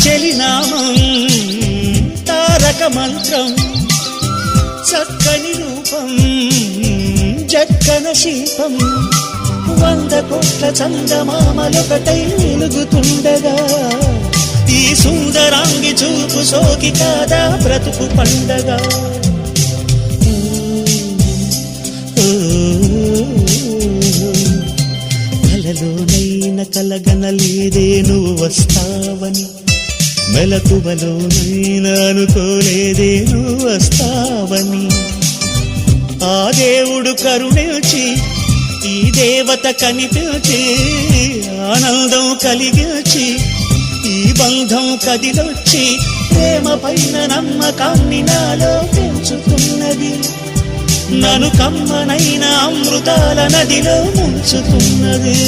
చెలినామం తారక మంత్రం చక్కని రూపం జక్కన శిల్పం 100 కోట్ల చందమామలొకటై వెలుగుతుండగా ఈ సుందరాంగి చూపు సోకి కాదా బ్రతుకు పండగ కలలోనైన కలగనలేదే నువ్వు వస్తావని మెలకువలోనైనా అనుకోలేదే నువ్వు వస్తావని ఆ దేవుడు కరుణించి ఈ దేవత కనిపించి ఆనందం కలిగించి ఈ బంధం కదిలొచ్చి ప్రేమ పైన నమ్మకాన్ని నాలో పెంచుతున్నది నన్ను కమ్మనైన అమృతాల నదిలో ముంచుతున్నది